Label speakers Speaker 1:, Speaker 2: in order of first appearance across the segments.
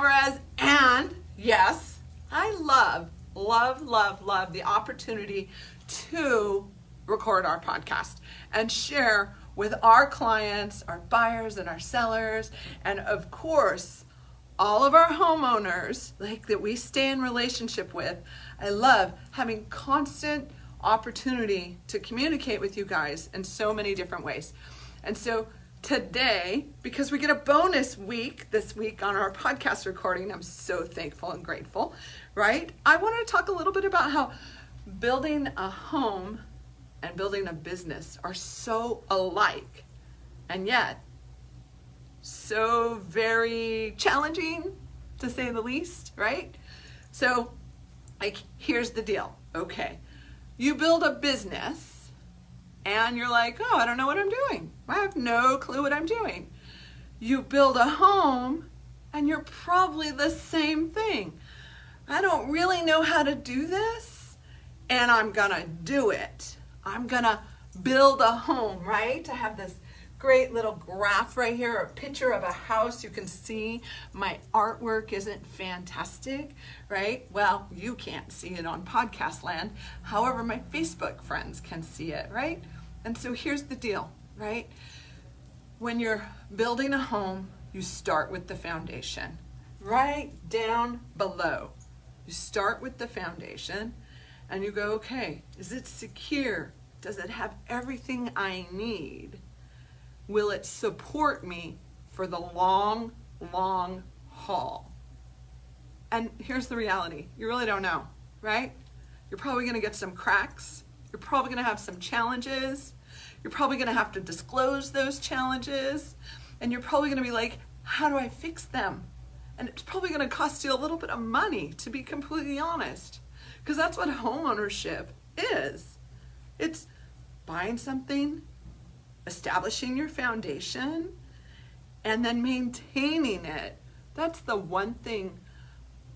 Speaker 1: Alvarez, and yes, I love the opportunity to record our podcast and share with our clients, our buyers and our sellers, and of course, all of our homeowners that we stay in relationship with. I love having constant opportunity to communicate with you guys in so many different ways. And so today, because we get a bonus week this week on our podcast recording, I'm so thankful and grateful, right? I wanted to talk a little bit about how building a home and building a business are so alike, and yet so very challenging, to say the least, right? So, here's the deal. Okay, you build a business and you're like, oh, I don't know what I'm doing. I have no clue what I'm doing. You build a home and you're probably the same thing. I don't really know how to do this, and I'm gonna do it. I'm gonna build a home, right? I have this great little graph right here, a picture of a house. You can see my artwork isn't fantastic, right? Well, you can't see it on podcast land. However, my Facebook friends can see it, right? And so here's the deal, right? When you're building a home, you start with the foundation, right down below. You start with the foundation and you go, okay, is it secure? Does it have everything I need? Will it support me for the long, long haul? And here's the reality. You really don't know, right? You're probably gonna get some cracks. You're probably gonna have some challenges. You're probably gonna have to disclose those challenges. And you're probably gonna be like, how do I fix them? And it's probably gonna cost you a little bit of money, to be completely honest. Because that's what homeownership is. It's buying something, establishing your foundation, and then maintaining it. That's the one thing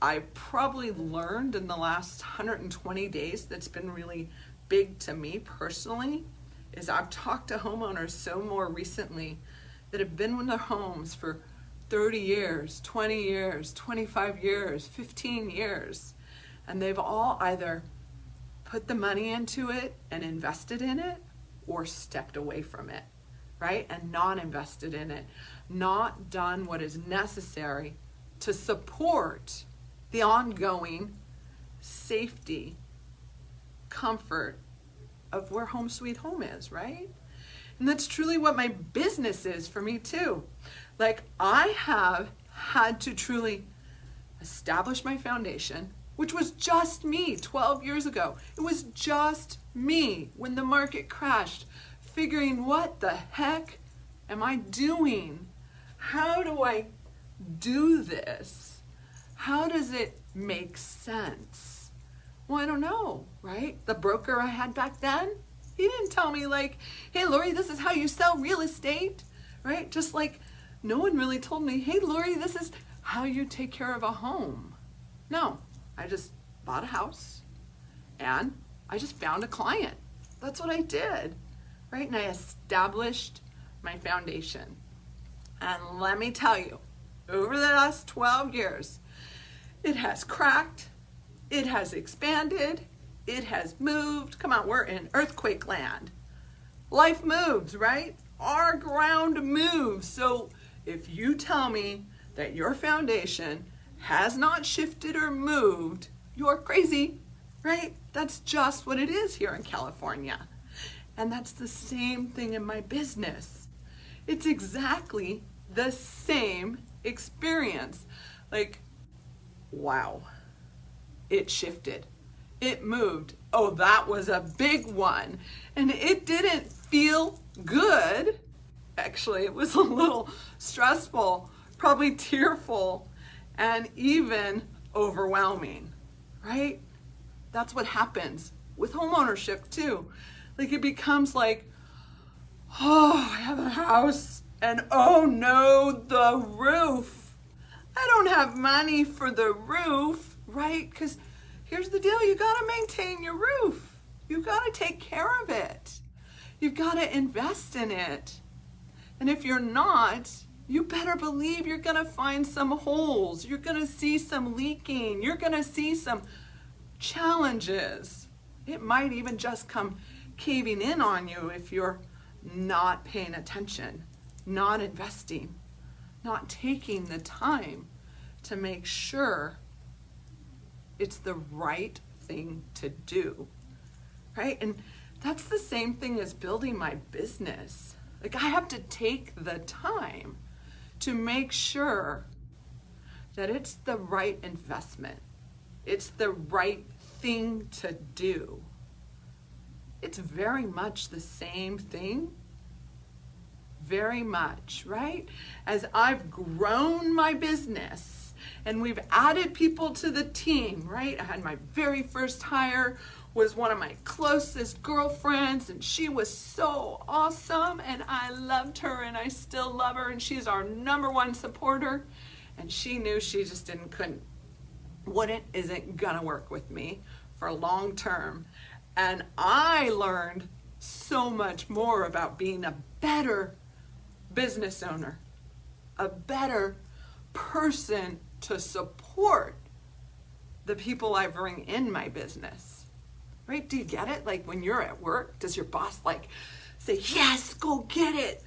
Speaker 1: I've probably learned in the last 120 days that's been really big to me personally, is I've talked to homeowners so more recently that have been in their homes for 30 years, 20 years, 25 years, 15 years, and they've all either put the money into it and invested in it, or stepped away from it, right? And not invested in it, not done what is necessary to support the ongoing safety, comfort of where Home Sweet Home is, right? And that's truly what my business is for me too. I have had to truly establish my foundation, which was just me 12 years ago. It was just me when the market crashed, figuring what the heck am I doing? How do I do this? How does it make sense? Well, I don't know, right? The broker I had back then, he didn't tell me hey, Lori, this is how you sell real estate, right? Just like no one really told me, hey, Lori, this is how you take care of a home. No, I just bought a house and I just found a client. That's what I did, right? And I established my foundation. And let me tell you, over the last 12 years, it has cracked, it has expanded, it has moved. Come on, we're in earthquake land. Life moves, right? Our ground moves. So if you tell me that your foundation has not shifted or moved, you're crazy, right? That's just what it is here in California. And that's the same thing in my business. It's exactly the same experience. Wow, it shifted. It moved. Oh, that was a big one. And it didn't feel good. Actually, it was a little stressful, probably tearful, and even overwhelming, right? That's what happens with homeownership too. It becomes oh, I have a house and oh no, the roof. I don't have money for the roof, right? Because here's the deal, you gotta maintain your roof. You gotta take care of it. You've gotta invest in it. And if you're not, you better believe you're going to find some holes. You're going to see some leaking. You're going to see some challenges. It might even just come caving in on you if you're not paying attention, not investing, not taking the time to make sure it's the right thing to do, right? And that's the same thing as building my business. Like, I have to take the time to make sure that it's the right investment. It's the right thing to do. It's very much the same thing. Very much, right? As I've grown my business and we've added people to the team, right? I had my very first hire, was one of my closest girlfriends, and she was so awesome, and I loved her, and I still love her, and she's our #1 supporter. And she knew she just isn't gonna work with me for long term. And I learned so much more about being a better business owner, a better person to support the people I bring in my business. Right? Do you get it? Like, when you're at work, does your boss say, yes, go get it?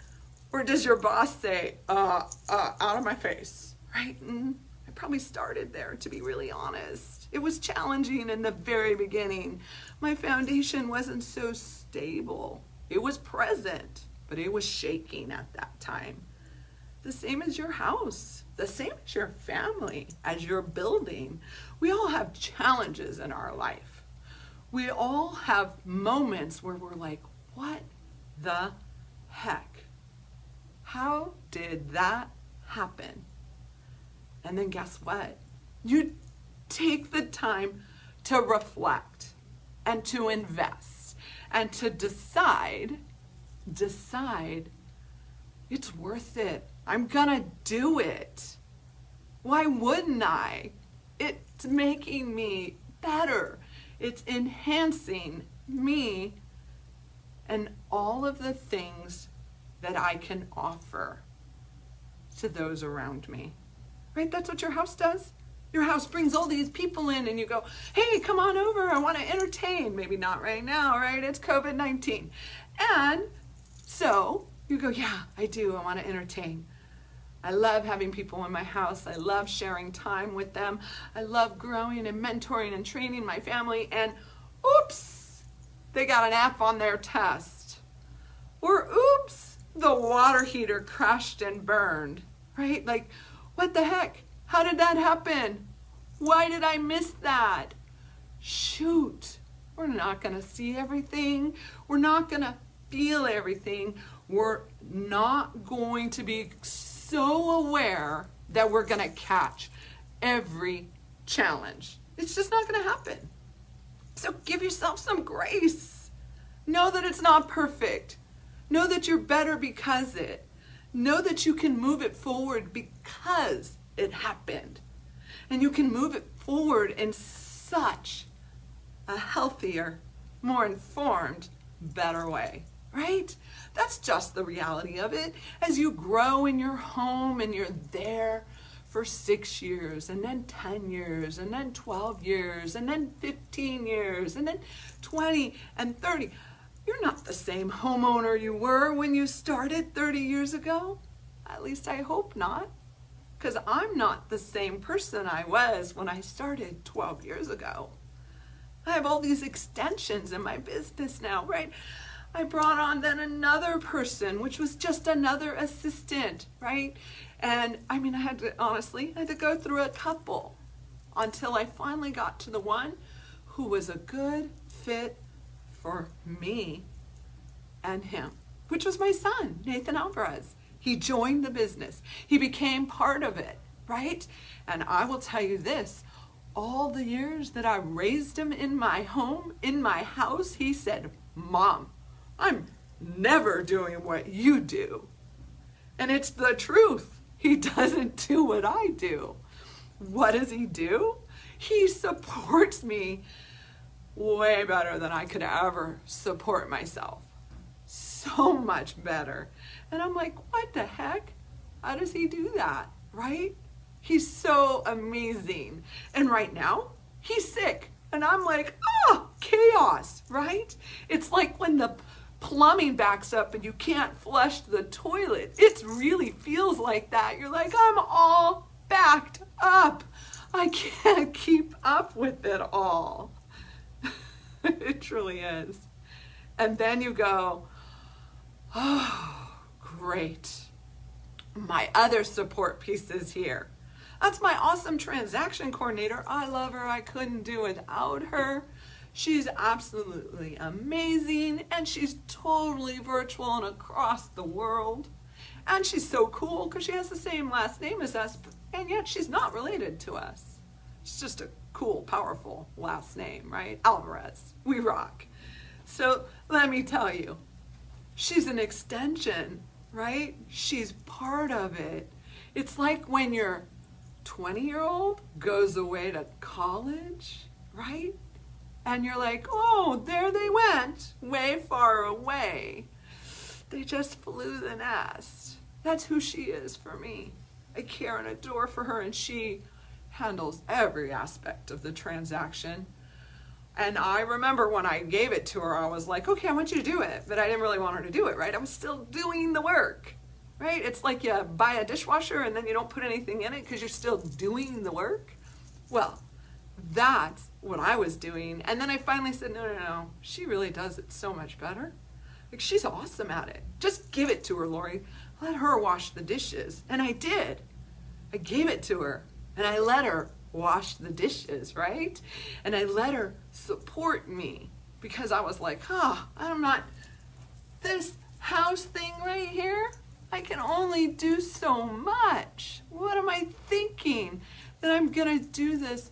Speaker 1: Or does your boss say, out of my face, right? I probably started there, to be really honest. It was challenging in the very beginning. My foundation wasn't so stable. It was present, but it was shaking at that time. The same as your house, the same as your family, as you're building. We all have challenges in our life. We all have moments where we're like, what the heck? How did that happen? And then guess what? You take the time to reflect and to invest and to decide it's worth it. I'm gonna do it. Why wouldn't I? It's making me better. It's enhancing me and all of the things that I can offer to those around me. Right? That's what your house does. Your house brings all these people in and you go, hey, come on over. I want to entertain. Maybe not right now, right? It's COVID-19. And so you go, yeah, I do. I want to entertain. I love having people in my house. I love sharing time with them. I love growing and mentoring and training my family. And oops, they got an app on their test. Or oops, the water heater crashed and burned, right? Like, what the heck? How did that happen? Why did I miss that? Shoot, we're not gonna see everything. We're not gonna feel everything. We're not going to be so aware that we're gonna catch every challenge. It's just not gonna happen. So give yourself some grace. Know that it's not perfect. Know that you're better because it. Know that you can move it forward because it happened. And you can move it forward in such a healthier, more informed, better way, right? That's just the reality of it. As you grow in your home and you're there for 6 years, and then 10 years, and then 12 years, and then 15 years, and then 20 and 30, you're not the same homeowner you were when you started 30 years ago. At least I hope not. Because I'm not the same person I was when I started 12 years ago. I have all these extensions in my business now, right? I brought on then another person, which was just another assistant, right? And I mean, I had to go through a couple until I finally got to the one who was a good fit for me and him, which was my son, Nathan Alvarez. He joined the business. He became part of it, right? And I will tell you this, all the years that I raised him in my home, in my house, he said, Mom, I'm never doing what you do. And it's the truth. He doesn't do what I do. What does he do? He supports me way better than I could ever support myself. So much better. And I'm like, what the heck? How does he do that, right? He's so amazing. And right now, he's sick. And I'm like, chaos, right? It's like when the plumbing backs up and you can't flush the toilet. It really feels like that. You're like, I'm all backed up. I can't keep up with it all. It truly is. And then you go, oh, great. My other support piece is here. That's my awesome transaction coordinator. I love her. I couldn't do without her. She's absolutely amazing, and she's totally virtual and across the world. And she's so cool because she has the same last name as us, and yet she's not related to us. It's just a cool, powerful last name, right? Alvarez. We rock. So let me tell you, she's an extension, right? She's part of it. It's like when your 20-year-old goes away to college, right? And you're like, oh, there they went, way far away. They just flew the nest. That's who she is for me. I care and adore for her, and she handles every aspect of the transaction. And I remember when I gave it to her, I was like, okay, I want you to do it. But I didn't really want her to do it, right? I was still doing the work, right? It's like you buy a dishwasher and then you don't put anything in it because you're still doing the work. Well, that's what I was doing. And then I finally said, no, she really does it so much better. Like, she's awesome at it. Just give it to her, Lori. Let her wash the dishes. And I did. I gave it to her and I let her wash the dishes, right? And I let her support me because I was like, I'm not, this house thing right here, I can only do so much. What am I thinking? That I'm gonna do this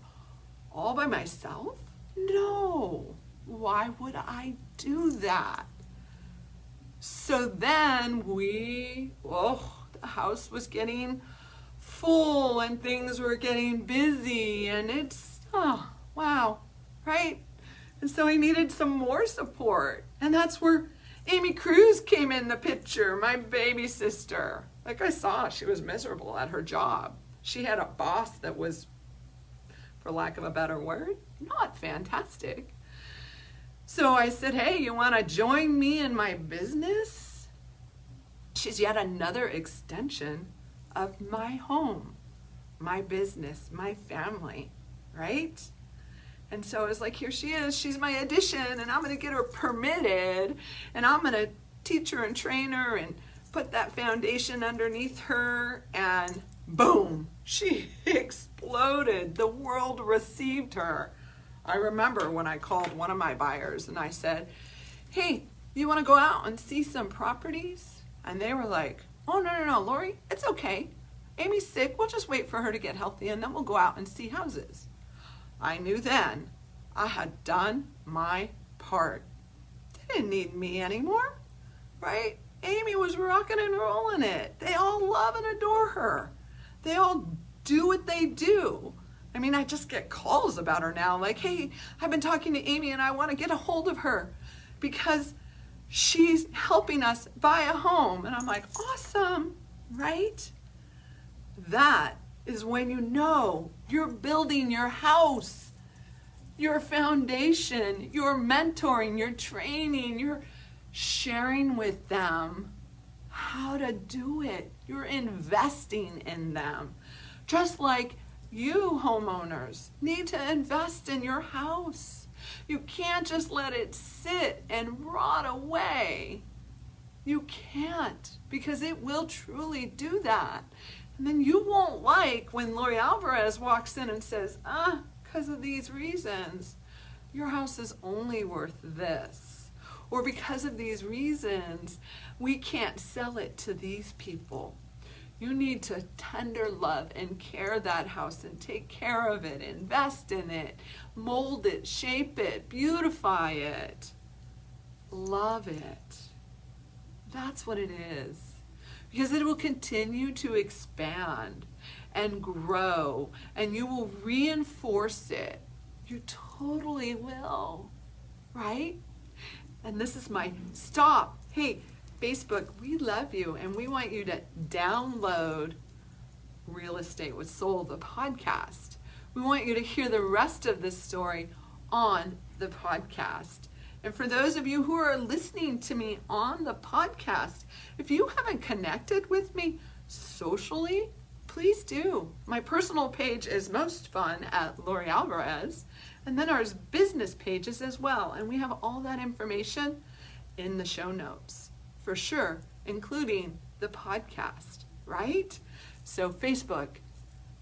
Speaker 1: all by myself? No. Why would I do that? So then the house was getting full and things were getting busy, and it's, wow, right? And so I needed some more support. And that's where Amy Cruz came in the picture, my baby sister. Like, I saw she was miserable at her job. She had a boss that was, for lack of a better word, not fantastic. So I said, hey, you want to join me in my business? She's yet another extension of my home, my business, my family, right? And so I was like, here she is. She's my addition, and I'm going to get her permitted, and I'm going to teach her and train her and put that foundation underneath her, and boom, she exploded. The world received her. I remember when I called one of my buyers and I said, hey, you want to go out and see some properties? And they were like, oh, no, Lori, it's okay. Amy's sick. We'll just wait for her to get healthy, and then we'll go out and see houses. I knew then I had done my part. They didn't need me anymore, right? Amy was rocking and rolling it. They all love and adore her. They all do what they do. I mean, I just get calls about her now, like, hey, I've been talking to Amy and I want to get a hold of her because she's helping us buy a home. And I'm like, awesome, right? That is when you know you're building your house, your foundation, you're mentoring, you're training, you're sharing with them how to do it. You're investing in them. Just like you homeowners need to invest in your house. You can't just let it sit and rot away. You can't, because it will truly do that. And then you won't like when Lori Alvarez walks in and says, because of these reasons, your house is only worth this. Or because of these reasons, we can't sell it to these people. You need to tender love and care that house and take care of it, invest in it, mold it, shape it, beautify it, love it. That's what it is. Because it will continue to expand and grow, and you will reinforce it. You totally will, right? And this is my stop. Hey, Facebook, we love you and we want you to download Real Estate with Soul, the podcast. We want you to hear the rest of this story on the podcast. And for those of you who are listening to me on the podcast, if you haven't connected with me socially, please do. My personal page is Most Fun at Lori Alvarez, and then our business pages as well. And we have all that information in the show notes, for sure, including the podcast, right? So Facebook,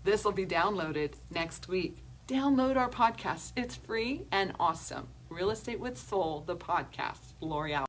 Speaker 1: this will be downloaded next week. Download our podcast. It's free and awesome. Real Estate with Soul, the podcast. Lori Alvarez.